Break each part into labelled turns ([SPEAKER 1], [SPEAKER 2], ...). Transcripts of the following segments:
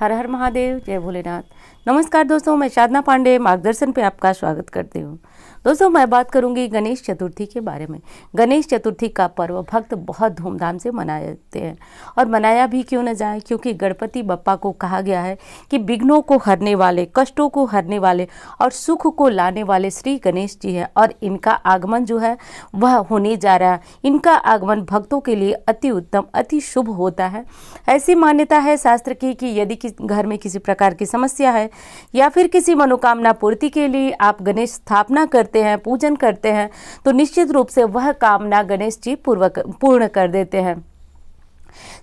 [SPEAKER 1] हर हर महादेव, जय भोलेनाथ। नमस्कार दोस्तों, मैं साधना पांडे मार्गदर्शन पे आपका स्वागत करती हूँ। दोस्तों, मैं बात करूंगी गणेश चतुर्थी के बारे में। गणेश चतुर्थी का पर्व भक्त बहुत धूमधाम से मनाते हैं और मनाया भी क्यों न जाए, क्योंकि गणपति बप्पा को कहा गया है कि विघ्नों को हरने वाले, कष्टों को हरने वाले और सुख को लाने वाले श्री गणेश जी हैं और इनका आगमन जो है वह होने जा रहा है। इनका आगमन भक्तों के लिए अति उत्तम, अति शुभ होता है। ऐसी मान्यता है शास्त्र की कि यदि घर में किसी प्रकार की समस्या है या फिर किसी मनोकामना पूर्ति के लिए आप गणेश स्थापना करते हैं, पूजन करते हैं, तो निश्चित रूप से वह कामना गणेश जी पूर्ण कर देते हैं।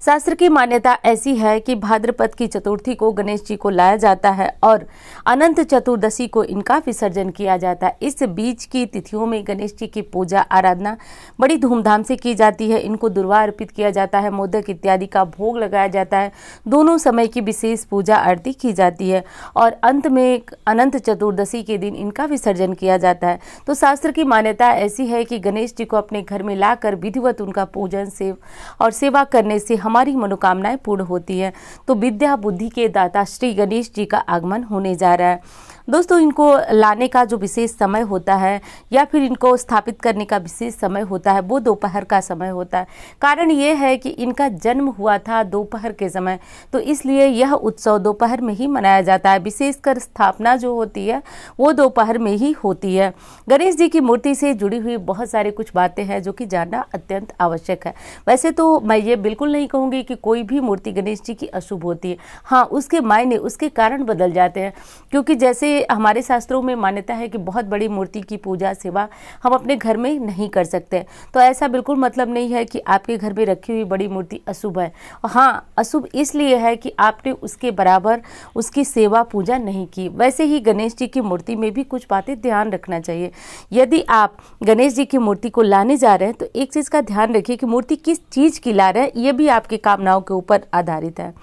[SPEAKER 1] शास्त्र की मान्यता ऐसी है कि भाद्रपद की चतुर्थी को गणेश जी को लाया जाता है और अनंत चतुर्दशी को इनका विसर्जन किया जाता है। इस बीच की तिथियों में गणेश जी की पूजा आराधना बड़ी धूमधाम से की जाती है। इनको दुर्वा अर्पित किया जाता है, मोदक इत्यादि का भोग लगाया जाता है। दोनों समय की विशेष पूजा आरती की जाती है और अंत में अनंत चतुर्दशी के दिन इनका विसर्जन किया जाता है। तो शास्त्र की मान्यता ऐसी है कि गणेश जी को अपने घर में लाकर विधिवत उनका पूजन और सेवा करने से हमारी मनोकामनाएं पूर्ण होती है। तो विद्या बुद्धि के दाता श्री गणेश जी का आगमन होने जा रहा है। दोस्तों, इनको लाने का जो विशेष समय होता है या फिर इनको स्थापित करने का विशेष समय होता है वो दोपहर का समय होता है। कारण ये है कि इनका जन्म हुआ था दोपहर के समय, तो इसलिए यह उत्सव दोपहर में ही मनाया जाता है। विशेषकर स्थापना जो होती है वो दोपहर में ही होती है। गणेश जी की मूर्ति से जुड़ी हुई बहुत सारी कुछ बातें हैं जो कि जानना अत्यंत आवश्यक है। वैसे तो मैं ये बिल्कुल नहीं कहूँगी कि कोई भी मूर्ति गणेश जी की अशुभ होती है। हाँ, उसके मायने, उसके कारण बदल जाते हैं, क्योंकि जैसे हमारे शास्त्रों में मान्यता है कि बहुत बड़ी मूर्ति की पूजा सेवा हम अपने घर में नहीं कर सकते। तो ऐसा बिल्कुल मतलब नहीं है कि आपके घर में रखी हुई बड़ी मूर्ति अशुभ है। हाँ, अशुभ इसलिए है कि आपने उसके बराबर उसकी सेवा पूजा नहीं की। वैसे ही गणेश जी की मूर्ति में भी कुछ बातें ध्यान रखना चाहिए। यदि आप गणेश जी की मूर्ति को लाने जा रहे हैं तो एक चीज़ का ध्यान रखिए कि मूर्ति किस चीज़ की ला रहे हैं, ये भी आपकी कामनाओं के ऊपर आधारित है।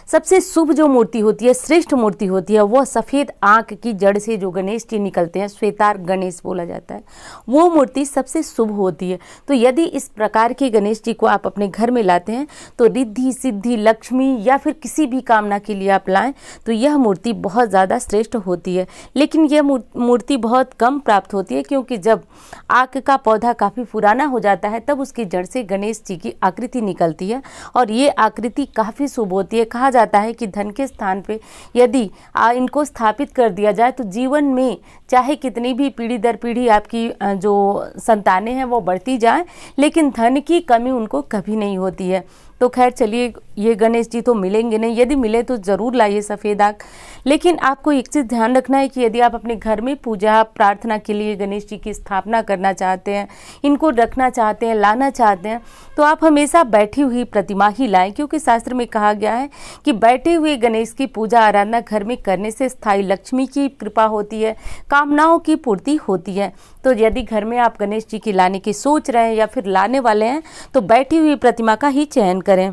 [SPEAKER 1] सबसे शुभ जो मूर्ति होती है, श्रेष्ठ मूर्ति होती है, वह सफ़ेद आंख की जड़ से जो गणेश जी निकलते हैं, श्वेतार गणेश बोला जाता है, वो मूर्ति सबसे शुभ होती है। तो यदि इस प्रकार के गणेश जी को आप अपने घर में लाते हैं तो रिद्धि सिद्धि लक्ष्मी या फिर किसी भी कामना के लिए आप लाएं तो यह मूर्ति बहुत ज़्यादा श्रेष्ठ होती है। लेकिन यह मूर्ति बहुत कम प्राप्त होती है, क्योंकि जब आंख का पौधा काफ़ी पुराना हो जाता है तब उसकी जड़ से गणेश जी की आकृति निकलती है और ये आकृति काफ़ी शुभ होती है। कहा जाता है कि धन के स्थान पे यदि इनको स्थापित कर दिया जाए तो जीवन में चाहे कितनी भी पीढ़ी दर पीढ़ी आपकी जो संतानें हैं वो बढ़ती जाए, लेकिन धन की कमी उनको कभी नहीं होती है। तो खैर चलिए, ये गणेश जी तो मिलेंगे नहीं, यदि मिले तो ज़रूर लाइए सफ़ेद आँख। लेकिन आपको एक चीज़ ध्यान रखना है कि यदि आप अपने घर में पूजा प्रार्थना के लिए गणेश जी की स्थापना करना चाहते हैं, इनको रखना चाहते हैं, लाना चाहते हैं, तो आप हमेशा बैठी हुई प्रतिमा ही लाएं, क्योंकि शास्त्र में कहा गया है कि बैठे हुए गणेश की पूजा आराधना घर में करने से स्थायी लक्ष्मी की कृपा होती है, कामनाओं की पूर्ति होती है। तो यदि घर में आप गणेश जी की लाने की सोच रहे हैं या फिर लाने वाले हैं तो बैठी हुई प्रतिमा का ही चयन करें।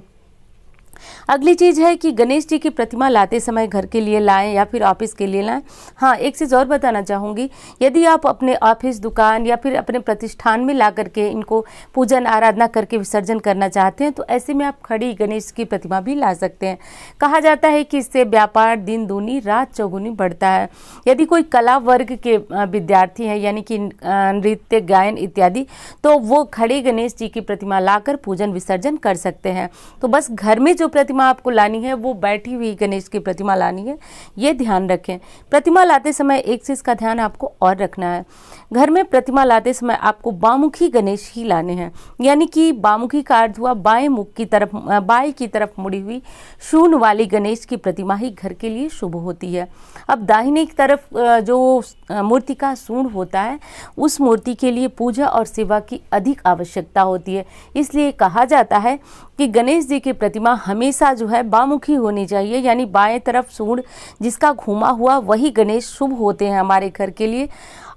[SPEAKER 1] अगली चीज़ है कि गणेश जी की प्रतिमा लाते समय घर के लिए लाएं या फिर ऑफिस के लिए लाएं। हाँ, एक चीज़ और बताना चाहूँगी, यदि आप अपने ऑफिस, दुकान या फिर अपने प्रतिष्ठान में ला करके इनको पूजन आराधना करके विसर्जन करना चाहते हैं तो ऐसे में आप खड़ी गणेश की प्रतिमा भी ला सकते हैं। कहा जाता है कि इससे व्यापार दिन दूनी रात चौगुनी बढ़ता है। यदि कोई कला वर्ग के विद्यार्थी हैं, यानी कि नृत्य, गायन इत्यादि, तो वो खड़े गणेश जी की प्रतिमा लाकर पूजन विसर्जन कर सकते हैं। तो बस घर में जो प्रतिमा आपको लानी है वो बैठी हुई गणेश की प्रतिमा लानी है, ये ध्यान रखें। प्रतिमा लाते समय एक चीज़ का ध्यान आपको और रखना है, घर में प्रतिमा लाते समय आपको बामुखी गणेश ही लाने हैं। यानी कि बामुखी का अर्थ हुआ बाएं मुख की तरफ, बाएं की तरफ मुड़ी हुई शून्य वाली गणेश की प्रतिमा ही घर के लिए शुभ होती है। अब दाहिने की तरफ जो मूर्ति का सूंड होता है उस मूर्ति के लिए पूजा और सेवा की अधिक आवश्यकता होती है। इसलिए कहा जाता है कि गणेश जी की प्रतिमा हमेशा जो है बामुखी होनी चाहिए, यानी बाएं तरफ सूंड जिसका घुमा हुआ वही गणेश शुभ होते हैं हमारे घर के लिए।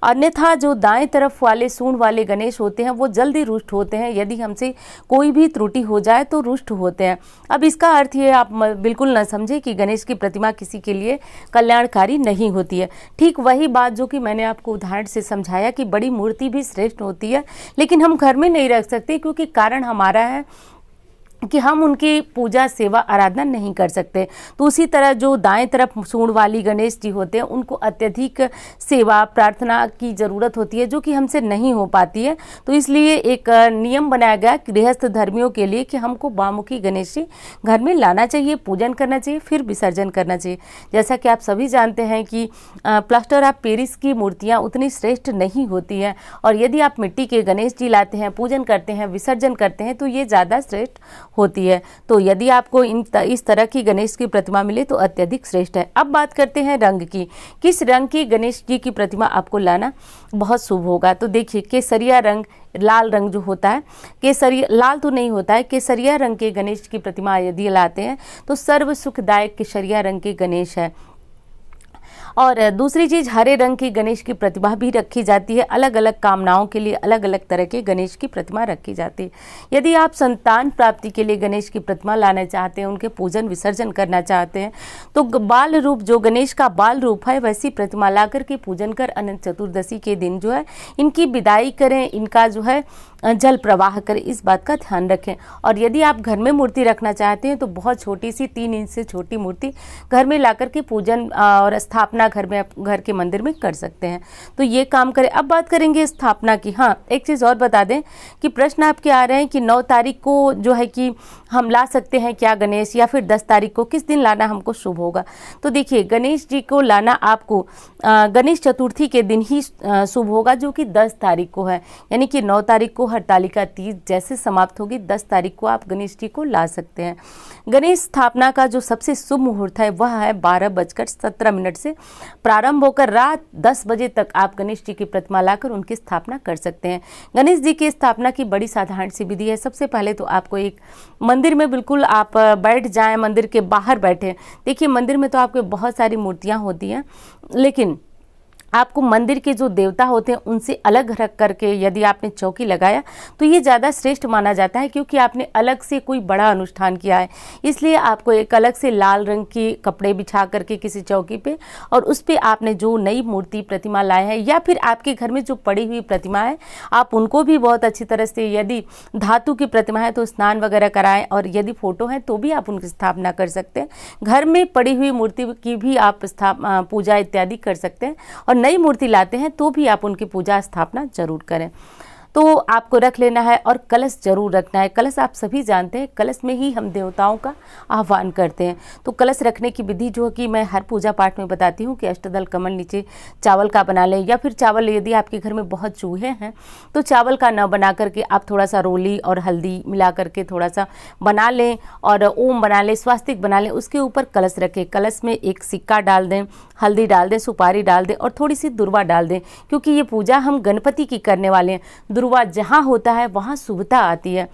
[SPEAKER 1] अन्यथा जो दाएं तरफ वाले सूंड वाले गणेश होते हैं वो जल्दी रुष्ट होते हैं, यदि हमसे कोई भी त्रुटि हो जाए तो रुष्ट होते हैं। अब इसका अर्थ ये आप बिल्कुल न समझे कि गणेश की प्रतिमा किसी के लिए कल्याणकारी नहीं होती है। ठीक वही बात जो कि मैंने आपको उदाहरण से समझाया कि बड़ी मूर्ति भी श्रेष्ठ होती है, लेकिन हम घर में नहीं रख सकते, क्योंकि कारण हमारा है कि हम उनकी पूजा सेवा आराधना नहीं कर सकते। तो उसी तरह जो दाएं तरफ सूंड वाली गणेश जी होते हैं उनको अत्यधिक सेवा प्रार्थना की ज़रूरत होती है, जो कि हमसे नहीं हो पाती है। तो इसलिए एक नियम बनाया गया गृहस्थ धर्मियों के लिए कि हमको बामुखी गणेश जी घर में लाना चाहिए, पूजन करना चाहिए, फिर विसर्जन करना चाहिए। जैसा कि आप सभी जानते हैं कि प्लास्टर ऑफ पेरिस की मूर्तियाँ उतनी श्रेष्ठ नहीं होती हैं, और यदि आप मिट्टी के गणेश जी लाते हैं, पूजन करते हैं, विसर्जन करते हैं, तो ये ज़्यादा श्रेष्ठ होती है। तो यदि आपको इस तरह की गणेश की प्रतिमा मिले तो अत्यधिक श्रेष्ठ है। अब बात करते हैं रंग की, किस रंग की गणेश जी की प्रतिमा आपको लाना बहुत शुभ होगा। तो देखिए, केसरिया रंग, लाल रंग जो होता है, केसरिया लाल तो नहीं होता है, केसरिया रंग के गणेश की प्रतिमा यदि लाते हैं तो सर्व सुखदायक केसरिया रंग के गणेश है। और दूसरी चीज़, हरे रंग की गणेश की प्रतिमा भी रखी जाती है। अलग अलग कामनाओं के लिए अलग अलग तरह के गणेश की प्रतिमा रखी जाती है। यदि आप संतान प्राप्ति के लिए गणेश की प्रतिमा लाना चाहते हैं, उनके पूजन विसर्जन करना चाहते हैं, तो बाल रूप, जो गणेश का बाल रूप है, वैसी प्रतिमा ला करके पूजन कर अनंत चतुर्दशी के दिन जो है इनकी विदाई करें, इनका जो है जल प्रवाह करें, इस बात का ध्यान रखें। और यदि आप घर में मूर्ति रखना चाहते हैं तो बहुत छोटी सी 3 इंच से छोटी मूर्ति घर में लाकर के पूजन और स्थापना घर के मंदिर में कर सकते हैं। तो ये काम करें। अब बात करेंगे स्थापना की। हाँ, एक चीज़ और बता दें कि प्रश्न आपके आ रहे हैं कि 9 तारीख को जो है कि हम ला सकते हैं क्या गणेश, या फिर 10 तारीख को, किस दिन लाना हमको शुभ होगा। तो देखिए, गणेश जी को लाना आपको गणेश चतुर्थी के दिन ही शुभ होगा, जो कि 10 तारीख को है। यानी कि 9 तारीख को हरतालिका तीज जैसे समाप्त होगी, 10 तारीख को आप गणेश जी को ला सकते हैं। गणेश स्थापना का जो सबसे शुभ मुहूर्त है वह है 12:17 से प्रारंभ होकर रात 10 बजे तक आप गणेश जी की प्रतिमा लाकर उनकी स्थापना कर सकते हैं। गणेश जी की स्थापना की बड़ी साधारण सी विधि है। सबसे पहले तो आपको एक मंदिर में बिल्कुल आप बैठ जाएं, मंदिर के बाहर बैठे। देखिए, मंदिर में तो आपके बहुत सारी मूर्तियां होती हैं, लेकिन आपको मंदिर के जो देवता होते हैं उनसे अलग रख करके यदि आपने चौकी लगाया तो ये ज़्यादा श्रेष्ठ माना जाता है, क्योंकि आपने अलग से कोई बड़ा अनुष्ठान किया है। इसलिए आपको एक अलग से लाल रंग के कपड़े बिछा करके किसी चौकी पे, और उस पर आपने जो नई मूर्ति प्रतिमा लाए हैं, या फिर आपके घर में जो पड़ी हुई प्रतिमा है, आप उनको भी बहुत अच्छी तरह से, यदि धातु की प्रतिमा है तो स्नान वगैरह कराएं, और यदि फोटो है तो भी आप उनकी स्थापना कर सकते हैं। घर में पड़ी हुई मूर्ति की भी आप पूजा इत्यादि कर सकते हैं, और नई मूर्ति लाते हैं तो भी आप उनकी पूजा स्थापना जरूर करें। तो आपको रख लेना है, और कलश जरूर रखना है। कलश आप सभी जानते हैं, कलश में ही हम देवताओं का आह्वान करते हैं। तो कलश रखने की विधि जो कि मैं हर पूजा पाठ में बताती हूँ कि अष्टदल कमल नीचे चावल का बना लें, या फिर चावल, यदि आपके घर में बहुत चूहे हैं तो चावल का न बना करके आप थोड़ा सा रोली और हल्दी मिला करके थोड़ा सा बना लें, और ओम बना लें, स्वास्तिक बना लें, उसके ऊपर कलश रखें। कलश में एक सिक्का डाल दें, हल्दी डाल दें, सुपारी डाल दें, और थोड़ी सी दुर्वा डाल दें, क्योंकि ये पूजा हम गणपति की करने वाले हैं। दुर्वा जहाँ होता है वहाँ शुभता आती है।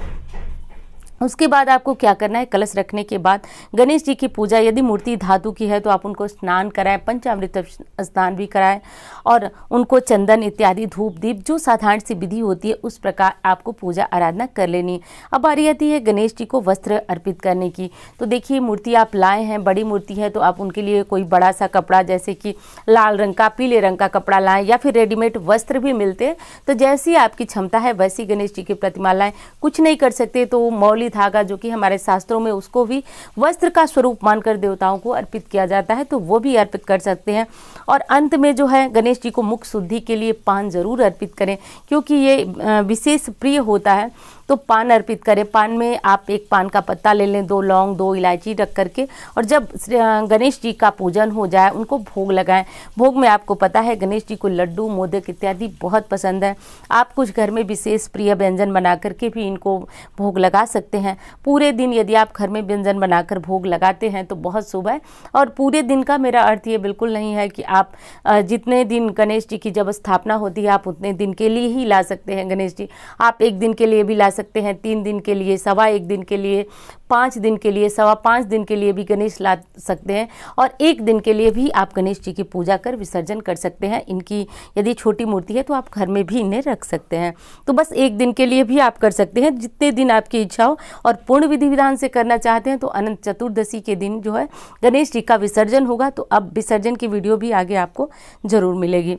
[SPEAKER 1] उसके बाद आपको क्या करना है, कलश रखने के बाद गणेश जी की पूजा, यदि मूर्ति धातु की है तो आप उनको स्नान कराएं, पंचामृत स्नान भी कराएं, और उनको चंदन इत्यादि धूप दीप जो साधारण सी विधि होती है उस प्रकार आपको पूजा आराधना कर लेनी है। अब बारी आती है गणेश जी को वस्त्र अर्पित करने की। तो देखिए, मूर्ति आप लाए हैं, बड़ी मूर्ति है, तो आप उनके लिए कोई बड़ा सा कपड़ा, जैसे कि लाल रंग का, पीले रंग का कपड़ा लाएं, या फिर रेडीमेड वस्त्र भी मिलते हैं। तो जैसी आपकी क्षमता है वैसी गणेश जी की प्रतिमा लाएं। कुछ नहीं कर सकते तो मौली धागा, जो कि हमारे शास्त्रों में उसको भी वस्त्र का स्वरूप मानकर देवताओं को अर्पित किया जाता है, तो वो भी अर्पित कर सकते हैं। और अंत में जो है गणेश जी को मुख शुद्धि के लिए पान जरूर अर्पित करें, क्योंकि ये विशेष प्रिय होता है। तो पान अर्पित करें। पान में आप एक पान का पत्ता ले लें, 2 लौंग, 2 इलायची रख करके, और जब गणेश जी का पूजन हो जाए उनको भोग लगाएं। भोग में आपको पता है गणेश जी को लड्डू, मोदक इत्यादि बहुत पसंद है। आप कुछ घर में विशेष प्रिय व्यंजन बना करके भी इनको भोग लगा सकते हैं। पूरे दिन यदि आप घर में व्यंजन बनाकर भोग लगाते हैं तो बहुत शुभ है। और पूरे दिन का मेरा अर्थ ये बिल्कुल नहीं है कि आप जितने दिन गणेश जी की जब स्थापना होती है आप उतने दिन के लिए ही ला सकते हैं गणेश जी। आप 1 दिन के लिए भी ला सकते हैं, 3 दिन के लिए, 1.25 दिन के लिए, 5 दिन के लिए, 5.25 दिन के लिए भी गणेश ला सकते हैं, और 1 दिन के लिए भी आप गणेश जी की पूजा कर विसर्जन कर सकते हैं। इनकी यदि छोटी मूर्ति है तो आप घर में भी इन्हें रख सकते हैं। तो बस 1 दिन के लिए भी आप कर सकते हैं, जितने दिन आपकी इच्छा हो। और पूर्ण विधि विधान से करना चाहते हैं तो अनंत चतुर्दशी के दिन जो है गणेश जी का विसर्जन होगा। तो अब विसर्जन की वीडियो भी आगे आपको जरूर मिलेगी।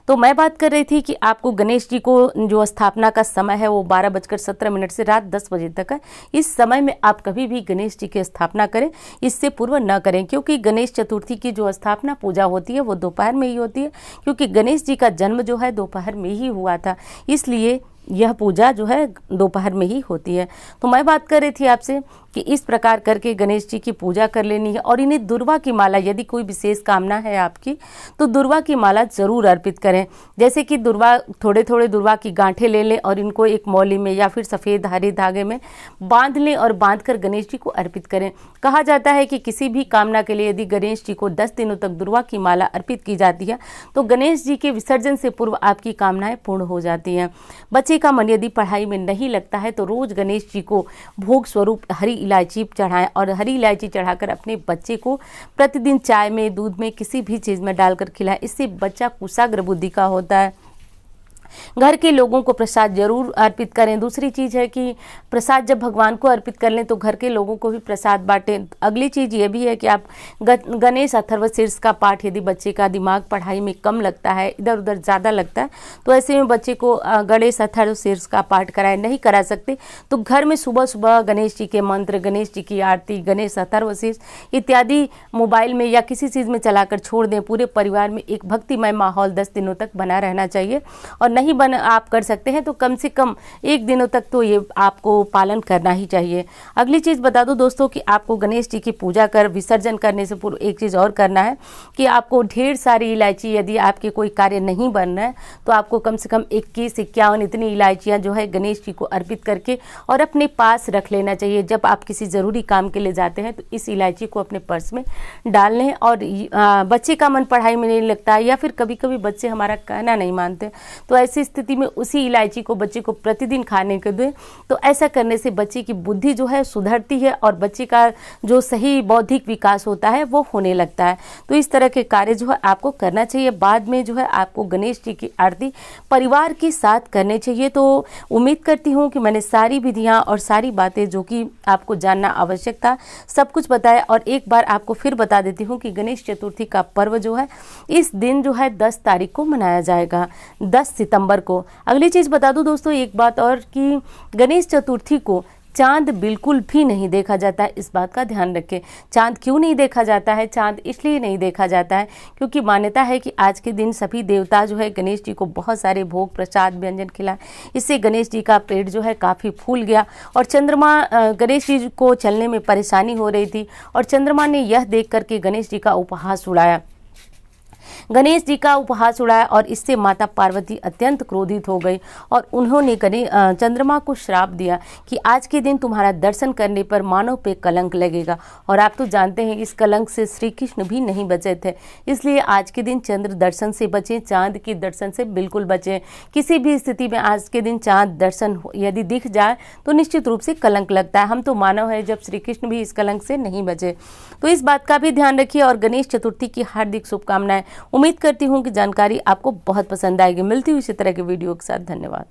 [SPEAKER 1] तो मैं बात कर रही थी कि आपको गणेश जी को जो स्थापना का समय है वो 12:17 से रात 10 बजे तक है। इस समय में आप कभी भी गणेश जी की स्थापना करें, इससे पूर्व न करें, क्योंकि गणेश चतुर्थी की जो स्थापना पूजा होती है वो दोपहर में ही होती है, क्योंकि गणेश जी का जन्म जो है दोपहर में ही हुआ था, इसलिए यह पूजा जो है दोपहर में ही होती है। तो मैं बात कर रही थी आपसे कि इस प्रकार करके गणेश जी की पूजा कर लेनी है और इन्हें दुर्वा की माला, यदि कोई विशेष कामना है आपकी तो दुर्वा की माला जरूर अर्पित करें। जैसे कि दुर्वा, थोड़े थोड़े दुर्वा की गांठें ले लें और इनको एक मौली में या फिर सफ़ेद हरे धागे में बांध लें और बांध कर गणेश जी को अर्पित करें। कहा जाता है कि किसी भी कामना के लिए यदि गणेश जी को 10 दिनों तक दुर्वा की माला अर्पित की जाती है तो गणेश जी के विसर्जन से पूर्व आपकी कामनाएं पूर्ण हो जाती हैं। बच्चे का मन यदि पढ़ाई में नहीं लगता है तो रोज गणेश जी को भोग स्वरूप हरी इलायची चढ़ाएं और हरी इलायची चढ़ाकर अपने बच्चे को प्रतिदिन चाय में, दूध में, किसी भी चीज़ में डालकर खिलाएं। इससे बच्चा कुशाग्र बुद्धि का होता है। घर के लोगों को प्रसाद जरूर अर्पित करें। दूसरी चीज़ है कि प्रसाद जब भगवान को अर्पित कर लें तो घर के लोगों को भी प्रसाद बांटें। अगली चीज़ ये भी है कि आप गणेश अथर्वशीर्ष का पाठ, यदि बच्चे का दिमाग पढ़ाई में कम लगता है, इधर उधर ज़्यादा लगता है, तो ऐसे में बच्चे को गणेश अथर्वशीर्ष का पाठ कराएं। नहीं करा सकते तो घर में सुबह सुबह गणेश जी के मंत्र, गणेश जी की आरती, गणेश अथर्वशीर्ष इत्यादि मोबाइल में या किसी चीज़ में चलाकर छोड़ दें। पूरे परिवार में एक भक्तिमय माहौल 10 दिनों तक बना रहना चाहिए और नहीं आप कर सकते हैं तो कम से कम 1 दिनों तक तो ये आपको पालन करना ही चाहिए। अगली चीज़ बता दूं दोस्तों कि आपको गणेश जी की पूजा कर विसर्जन करने से पूर्व एक चीज़ और करना है कि आपको ढेर सारी इलायची, यदि आपके कोई कार्य नहीं बन रहा है तो आपको कम से कम 21-51 इतनी इलायचियाँ जो है गणेश जी को अर्पित करके और अपने पास रख लेना चाहिए। जब आप किसी ज़रूरी काम के लिए जाते हैं तो इस इलायची को अपने पर्स में डाल लें। और बच्चे का मन पढ़ाई में नहीं लगता है या फिर कभी कभी बच्चे हमारा कहना नहीं मानते, तो ऐसी स्थिति में उसी इलायची को बच्चे को प्रतिदिन खाने को दें। तो ऐसा करने से बच्चे की बुद्धि जो है सुधरती है और बच्चे का जो सही बौद्धिक विकास होता है वो होने लगता है। तो इस तरह के कार्य जो है आपको करना चाहिए। बाद में जो है आपको गणेश जी की आरती परिवार के साथ करनी चाहिए। तो उम्मीद करती हूँ कि मैंने सारी विधियाँ और सारी बातें जो कि आपको जानना आवश्यक था सब कुछ बताया। और एक बार आपको फिर बता देती हूँ कि गणेश चतुर्थी का पर्व जो है इस दिन जो है 10 तारीख को मनाया जाएगा, 10 सितंबर को। अगली चीज़ बता दूं दोस्तों एक बात और कि गणेश चतुर्थी को चांद बिल्कुल भी नहीं देखा जाता है। इस बात का ध्यान रखें। चांद क्यों नहीं देखा जाता है? चांद इसलिए नहीं देखा जाता है क्योंकि मान्यता है कि आज के दिन सभी देवता जो है गणेश जी को बहुत सारे भोग प्रसाद व्यंजन खिलाए। इससे गणेश जी का पेट जो है काफ़ी फूल गया और चंद्रमा, गणेश जी को चलने में परेशानी हो रही थी और चंद्रमा ने यह देख करके गणेश जी का उपहास उड़ाया। गणेश जी का उपहास उड़ाया और इससे माता पार्वती अत्यंत क्रोधित हो गई और उन्होंने चंद्रमा को श्राप दिया कि आज के दिन तुम्हारा दर्शन करने पर मानव पे कलंक लगेगा। और आप तो जानते हैं इस कलंक से श्री कृष्ण भी नहीं बचे थे, इसलिए आज के दिन चंद्र दर्शन से बचें, चांद के दर्शन से बिल्कुल बचें। किसी भी स्थिति में आज के दिन चांद दर्शन यदि दिख जाए तो निश्चित रूप से कलंक लगता है। हम तो मानव है, जब श्री कृष्ण भी इस कलंक से नहीं बचे। तो इस बात का भी ध्यान रखिए और गणेश चतुर्थी की हार्दिक शुभकामनाएं। उम्मीद करती हूँ कि जानकारी आपको बहुत पसंद आएगी। मिलती हुई इसी तरह के वीडियो के साथ। धन्यवाद।